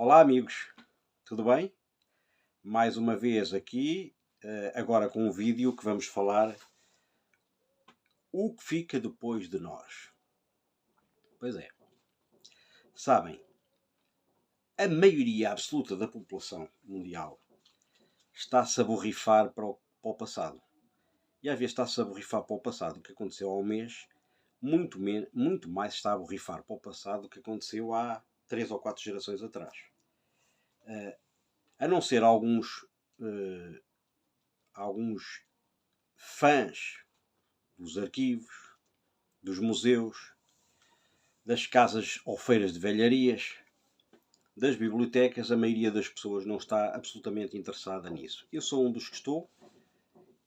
Olá amigos, tudo bem? Mais uma vez aqui, agora com um vídeo que vamos falar o que fica depois de nós. Pois é, sabem, a maioria absoluta da população mundial está-se a borrifar para o passado. E às vezes está-se a borrifar para o passado o que aconteceu há um mês, muito mais está a borrifar para o passado do que aconteceu há 3 ou 4 gerações atrás. A não ser alguns fãs dos arquivos, dos museus, das casas ou feiras de velharias, das bibliotecas, a maioria das pessoas não está absolutamente interessada nisso. Eu sou um dos que estou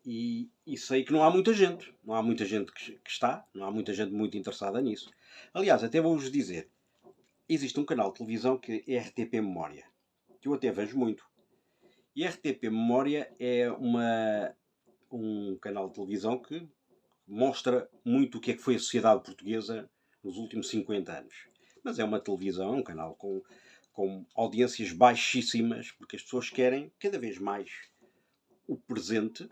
e sei que não há muita gente. Não há muita gente que está, não há muita gente muito interessada nisso. Aliás, até vou-vos dizer, existe um canal de televisão que é RTP Memória, que eu até vejo muito. E RTP Memória é um canal de televisão que mostra muito o que é que foi a sociedade portuguesa nos últimos 50 anos. Mas é uma televisão, um canal com audiências baixíssimas, porque as pessoas querem cada vez mais o presente,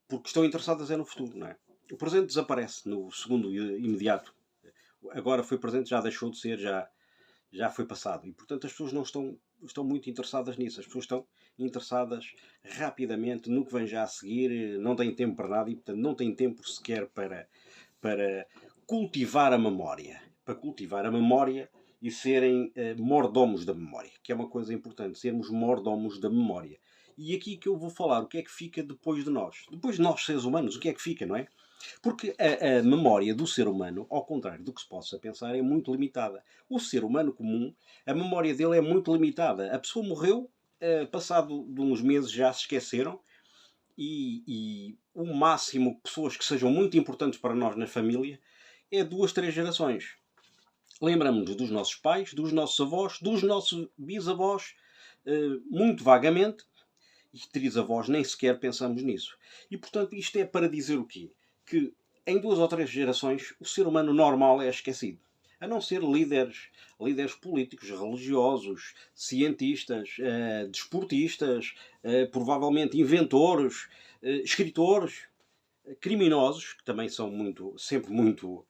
porque estão interessadas no futuro, não é? O presente desaparece no segundo imediato. Agora foi presente, já deixou de ser, já foi passado. E, portanto, as pessoas não estão muito interessadas nisso. As pessoas estão interessadas rapidamente no que vem já a seguir, não têm tempo para nada e, portanto, não têm tempo sequer para cultivar a memória. Para cultivar a memória e serem mordomos da memória, que é uma coisa importante, sermos mordomos da memória. E aqui que eu vou falar o que é que fica depois de nós. Depois de nós, seres humanos, o que é que fica, não é? Porque a memória do ser humano, ao contrário do que se possa pensar, é muito limitada. O ser humano comum, a memória dele é muito limitada. A pessoa morreu, passado de uns meses já se esqueceram, e o máximo de pessoas que sejam muito importantes para nós na família é 2, 3 gerações. Lembramos-nos dos nossos pais, dos nossos avós, dos nossos bisavós, muito vagamente, e trisavós nem sequer pensamos nisso. E, portanto, isto é para dizer o quê? Que em 2 ou 3 gerações o ser humano normal é esquecido. A não ser líderes políticos, religiosos, cientistas, desportistas, provavelmente inventores, escritores, criminosos, que também são sempre muito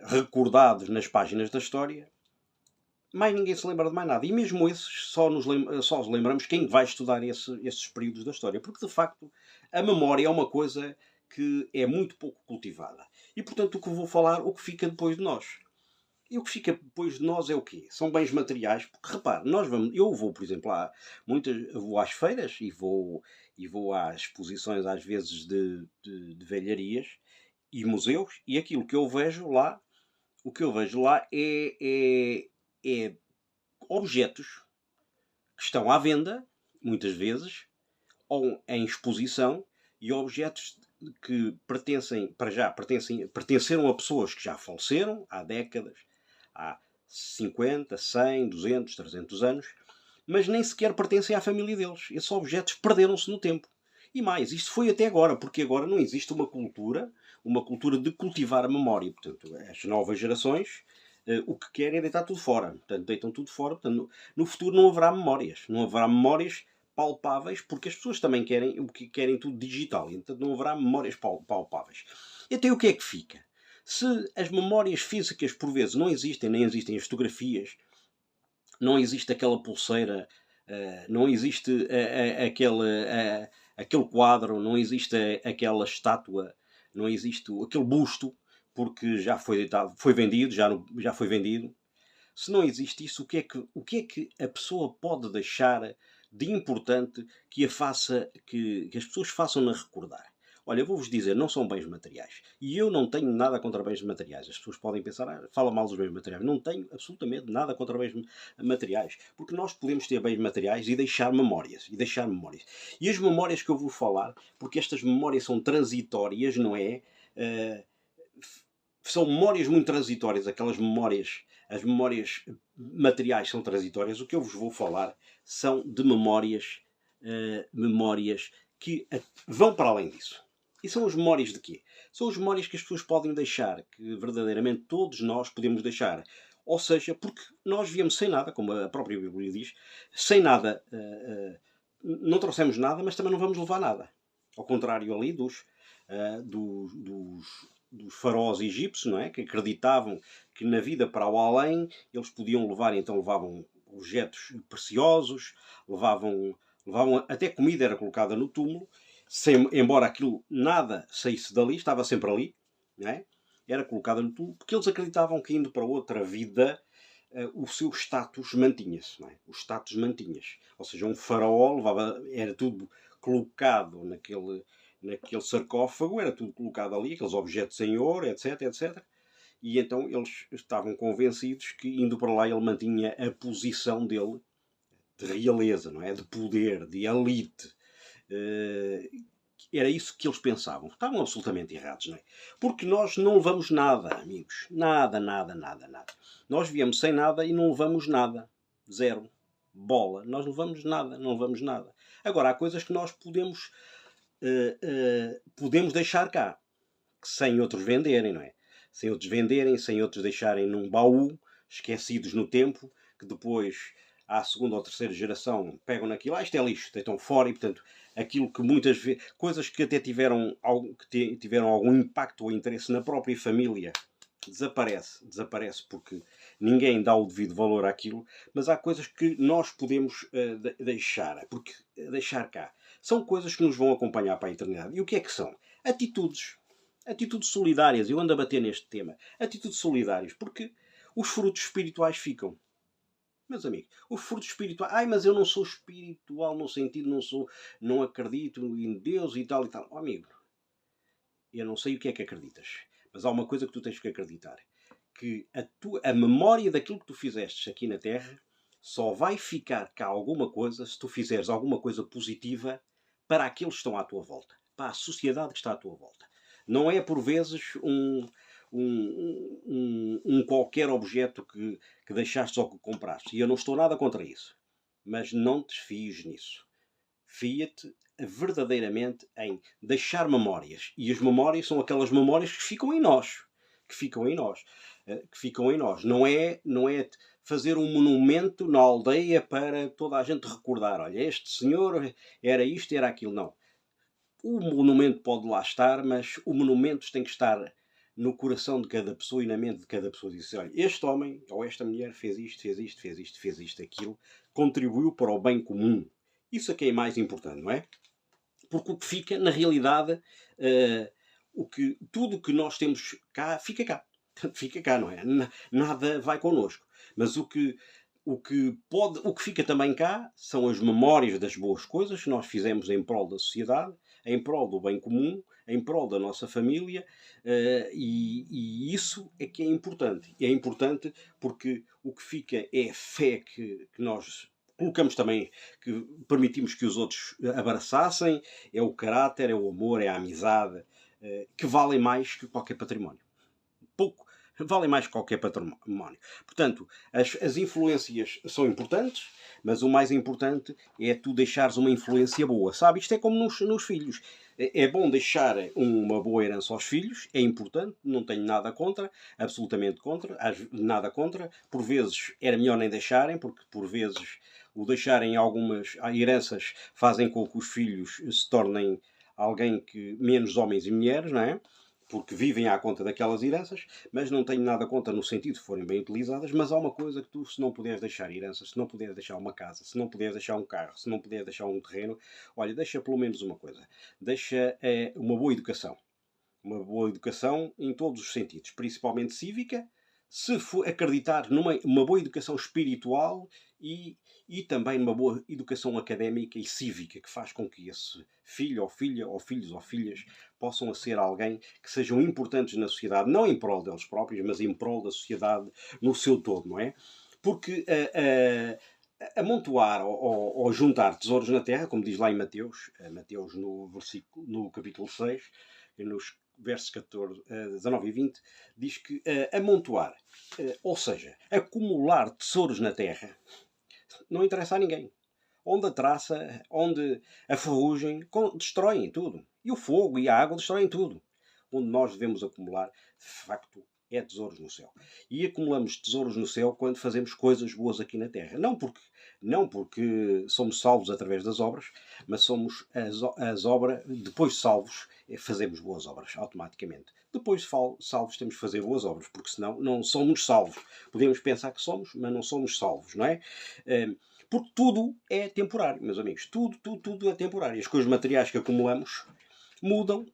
recordados nas páginas da história. Mais ninguém se lembra de mais nada. E mesmo esses só os lembramos quem vai estudar esses períodos da história. Porque, de facto, a memória é uma coisa que é muito pouco cultivada. E, portanto, o que eu vou falar, o que fica depois de nós. E o que fica depois de nós é o quê? São bens materiais. Porque, repare, eu vou, por exemplo, vou às feiras e vou às exposições, às vezes, de velharias e museus. E aquilo que eu vejo lá, o que eu vejo lá é objetos que estão à venda, muitas vezes, ou em exposição, e objetos que pertenceram a pessoas que já faleceram há décadas, há 50, 100, 200, 300 anos, mas nem sequer pertencem à família deles. Esses objetos perderam-se no tempo. E mais, isto foi até agora, porque agora não existe uma cultura de cultivar a memória. Portanto, as novas gerações o que querem é deitar tudo fora. Portanto, deitam tudo fora. Portanto, no futuro não haverá memórias. Não haverá memórias palpáveis, porque as pessoas também querem tudo digital. Então não haverá memórias palpáveis. Então o que é que fica? Se as memórias físicas por vezes não existem, nem existem as fotografias, não existe aquela pulseira, não existe aquele quadro, não existe aquela estátua, não existe aquele busto, porque já foi deitado, foi vendido, já foi vendido. Se não existe isso, o que é que a pessoa pode deixar de importante que as pessoas façam-na recordar? Olha, eu vou-vos dizer, não são bens materiais. E eu não tenho nada contra bens materiais. As pessoas podem pensar, fala mal dos bens materiais. Não tenho absolutamente nada contra bens materiais. Porque nós podemos ter bens materiais e deixar memórias. E as memórias que eu vou falar, porque estas memórias são transitórias, não é? São memórias muito transitórias. As memórias materiais são transitórias. O que eu vos vou falar são de memórias que vão para além disso. E são as memórias de quê? São as memórias que as pessoas podem deixar, que verdadeiramente todos nós podemos deixar. Ou seja, porque nós viemos sem nada, como a própria Bíblia diz, sem nada, não trouxemos nada, mas também não vamos levar nada. Ao contrário ali dos faraós egípcios, não é? Que acreditavam que na vida para o além eles podiam levar, então levavam objetos preciosos, levavam até comida era colocada no túmulo, embora aquilo nada saísse dali, estava sempre ali, não é? Era colocada no túmulo, porque eles acreditavam que indo para outra vida o seu status mantinha-se, não é? O status mantinha-se. Ou seja, um faraó era tudo colocado naquele sarcófago, era tudo colocado ali, aqueles objetos em ouro, etc, etc. E então eles estavam convencidos que indo para lá ele mantinha a posição dele de realeza, não é? De poder, de elite. Era isso que eles pensavam. Estavam absolutamente errados, não é? Porque nós não levamos nada, amigos. Nada, nada, nada, nada. Nós viemos sem nada e não levamos nada. Zero. Bola. Nós não levamos nada, não levamos nada. Agora, há coisas que nós podemos deixar cá, sem outros venderem, não é? Sem outros venderem, sem outros deixarem num baú, esquecidos no tempo, que depois, à segunda ou terceira geração, pegam naquilo, isto é lixo, deitam fora e, portanto, aquilo que muitas vezes, coisas que até tiveram algum impacto ou interesse na própria família, desaparece porque ninguém dá o devido valor àquilo, mas há coisas que nós podemos deixar cá. São coisas que nos vão acompanhar para a eternidade. E o que é que são? Atitudes solidárias. Eu ando a bater neste tema. Atitudes solidárias, porque os frutos espirituais ficam. Meus amigos, os frutos espirituais. Mas eu não sou espiritual no sentido, não acredito em Deus e tal e tal. Oh, amigo, eu não sei o que é que acreditas, mas há uma coisa que tu tens que acreditar. Que a memória daquilo que tu fizeste aqui na Terra só vai ficar cá alguma coisa se tu fizeres alguma coisa positiva para aqueles que estão à tua volta. Para a sociedade que está à tua volta. Não é por vezes um qualquer objeto que deixaste ou que compraste. E eu não estou nada contra isso. Mas não te fies nisso. Fia-te verdadeiramente em deixar memórias. E as memórias são aquelas memórias que ficam em nós. Que ficam em nós. Não é fazer um monumento na aldeia para toda a gente recordar. Olha, este senhor era isto, era aquilo. Não. O monumento pode lá estar, mas o monumento tem que estar no coração de cada pessoa e na mente de cada pessoa. Diz: olha, este homem ou esta mulher fez isto, aquilo, contribuiu para o bem comum. Isso é que é mais importante, não é? Porque o que fica, na realidade, tudo que nós temos cá, fica cá. Fica cá, não é? Nada vai connosco. Mas o que fica também cá são as memórias das boas coisas que nós fizemos em prol da sociedade, em prol do bem comum, em prol da nossa família, e isso é que é importante. E é importante porque o que fica é a fé que nós colocamos também, que permitimos que os outros abraçassem, é o caráter, é o amor, é a amizade, que valem mais que qualquer património. Pouco valem mais que qualquer património. Portanto, as influências são importantes, mas o mais importante é tu deixares uma influência boa. Sabe, isto é como nos filhos. É bom deixar uma boa herança aos filhos, é importante, não tenho nada contra, absolutamente contra, nada contra. Por vezes era melhor nem deixarem, porque por vezes o deixarem algumas heranças fazem com que os filhos se tornem alguém que menos homens e mulheres, não é? Porque vivem à conta daquelas heranças, mas não tenho nada contra no sentido de forem bem utilizadas, mas há uma coisa que tu, se não puderes deixar heranças, se não puderes deixar uma casa, se não puderes deixar um carro, se não puderes deixar um terreno, olha, deixa pelo menos uma coisa. Deixa uma boa educação. Uma boa educação em todos os sentidos, principalmente cívica, se for acreditar numa boa educação espiritual e também numa boa educação académica e cívica, que faz com que esse filho ou filha, ou filhos ou filhas, possam ser alguém que sejam importantes na sociedade, não em prol deles próprios, mas em prol da sociedade no seu todo, não é? Porque amontoar ou juntar tesouros na terra, como diz lá em Mateus no capítulo 6, nos versos 19 e 20, diz que amontoar, ou seja, acumular tesouros na terra, não interessa a ninguém. Onde a traça, onde a ferrugem, destroem tudo. E o fogo e a água destroem tudo. Onde nós devemos acumular, de facto, é tesouros no céu. E acumulamos tesouros no céu quando fazemos coisas boas aqui na terra. Não porque somos salvos através das obras, mas somos as obras, depois de salvos, fazemos boas obras, automaticamente. Depois de salvos temos que fazer boas obras, porque senão não somos salvos. Podemos pensar que somos, mas não somos salvos, não é? Porque tudo é temporário, meus amigos. Tudo é temporário. As coisas materiais que acumulamos mudam.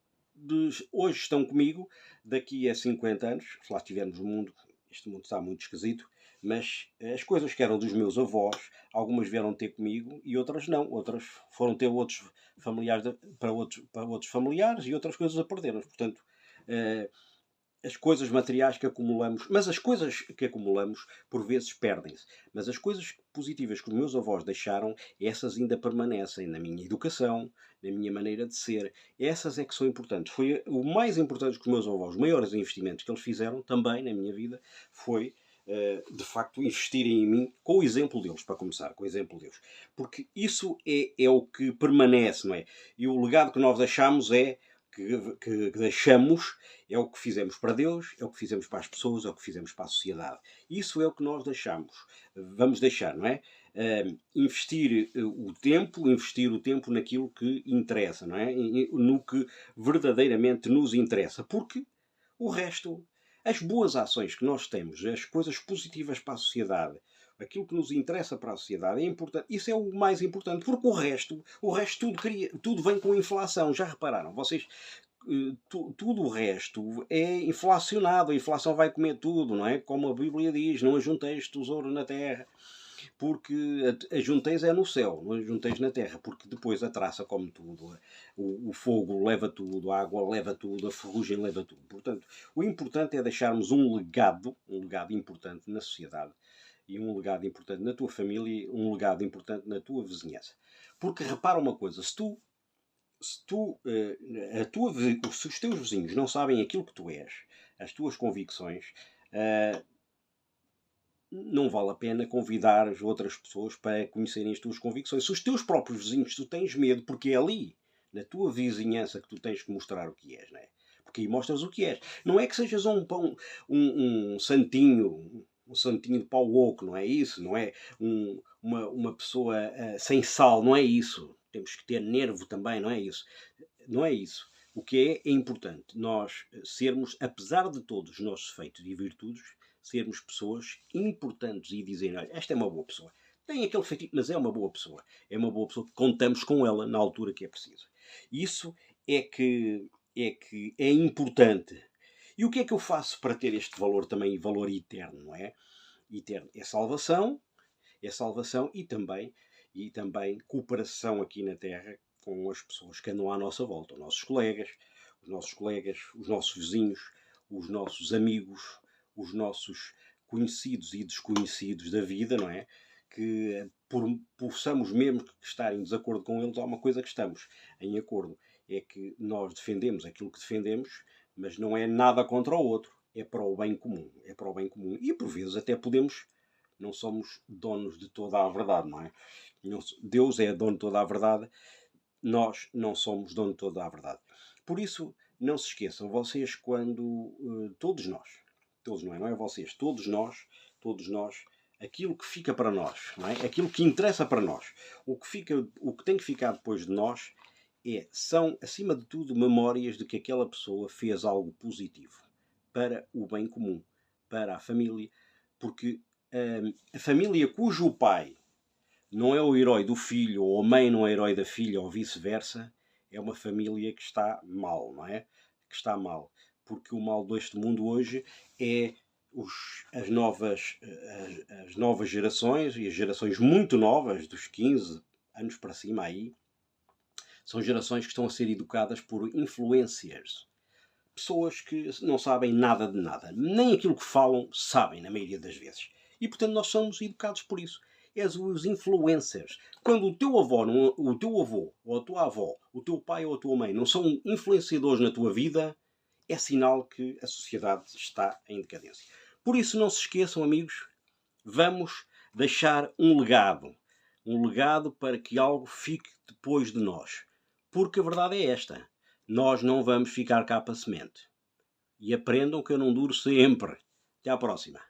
Hoje estão comigo, daqui a 50 anos, se lá estivermos no mundo, este mundo está muito esquisito, mas as coisas que eram dos meus avós, algumas vieram ter comigo e outras não. Outras foram ter outros familiares para outros familiares e outras coisas a perderam. Portanto, as coisas materiais que acumulamos, mas as coisas que acumulamos por vezes perdem-se. Mas as coisas positivas que os meus avós deixaram, essas ainda permanecem na minha educação, na minha maneira de ser. Essas é que são importantes. Foi o mais importante que os meus avós, os maiores investimentos que eles fizeram também na minha vida, foi de facto investirem em mim com o exemplo deles, para começar, com o exemplo deles. Porque isso é o que permanece, não é? E o legado que nós deixamos que deixamos é o que fizemos para Deus, é o que fizemos para as pessoas, é o que fizemos para a sociedade. Isso é o que nós deixamos. Vamos deixar, não é? Investir o tempo naquilo que interessa, não é? No que verdadeiramente nos interessa. Porque o resto, as boas ações que nós temos, as coisas positivas para a sociedade, aquilo que nos interessa para a sociedade é importante. Isso é o mais importante, porque o resto tudo vem com inflação. Já repararam? Vocês, tudo o resto é inflacionado. A inflação vai comer tudo, não é? Como a Bíblia diz, não ajunteis tesouro na terra, porque ajunteis é no céu, não ajunteis na terra, porque depois a traça come tudo, o fogo leva tudo, a água leva tudo, a ferrugem leva tudo. Portanto, o importante é deixarmos um legado importante na sociedade, e um legado importante na tua família, um legado importante na tua vizinhança. Porque repara uma coisa, se os teus vizinhos não sabem aquilo que tu és, as tuas convicções, não vale a pena convidar as outras pessoas para conhecerem as tuas convicções. Se os teus próprios vizinhos, tu tens medo, porque é ali, na tua vizinhança, que tu tens que mostrar o que és, não é? Porque aí mostras o que és. Não é que sejas um santinho, um santinho de pau oco, não é isso? Não é uma pessoa sem sal, não é isso. Temos que ter nervo também, não é isso? Não é isso. O que é importante nós sermos, apesar de todos os nossos defeitos e virtudes, sermos pessoas importantes e dizerem, olha, esta é uma boa pessoa. Tem aquele feitiço, mas é uma boa pessoa. É uma boa pessoa que contamos com ela na altura que é preciso. Isso é que é importante. E o que é que eu faço para ter este valor também, valor eterno, não é? Eterno é salvação e também cooperação aqui na Terra com as pessoas que andam à nossa volta, os nossos colegas, os nossos vizinhos, os nossos amigos, os nossos conhecidos e desconhecidos da vida, não é? Que possamos mesmo estar em desacordo com eles, há uma coisa que estamos em acordo, é que nós defendemos aquilo que defendemos, mas não é nada contra o outro, é para o bem comum, e por vezes até não somos donos de toda a verdade, não é? Deus é dono de toda a verdade, nós não somos dono de toda a verdade. Por isso, não se esqueçam, vocês quando, todos nós, não é vocês, todos nós, aquilo que fica para nós, não é? Aquilo que interessa para nós, o que tem que ficar depois de nós, são, acima de tudo, memórias de que aquela pessoa fez algo positivo para o bem comum, para a família, porque a família cujo pai não é o herói do filho, ou a mãe não é o herói da filha, ou vice-versa, é uma família que está mal, não é? Que está mal. Porque o mal deste mundo hoje é as novas gerações, e as gerações muito novas, dos 15 anos para cima aí, são gerações que estão a ser educadas por influencers. Pessoas que não sabem nada de nada. Nem aquilo que falam sabem, na maioria das vezes. E, portanto, nós somos educados por isso. És os influencers. Quando o teu avô, ou a tua avó, o teu pai ou a tua mãe não são influenciadores na tua vida, é sinal que a sociedade está em decadência. Por isso, não se esqueçam, amigos, vamos deixar um legado. Um legado para que algo fique depois de nós. Porque a verdade é esta. Nós não vamos ficar cá para semente. e aprendam que eu não duro sempre. Até à próxima.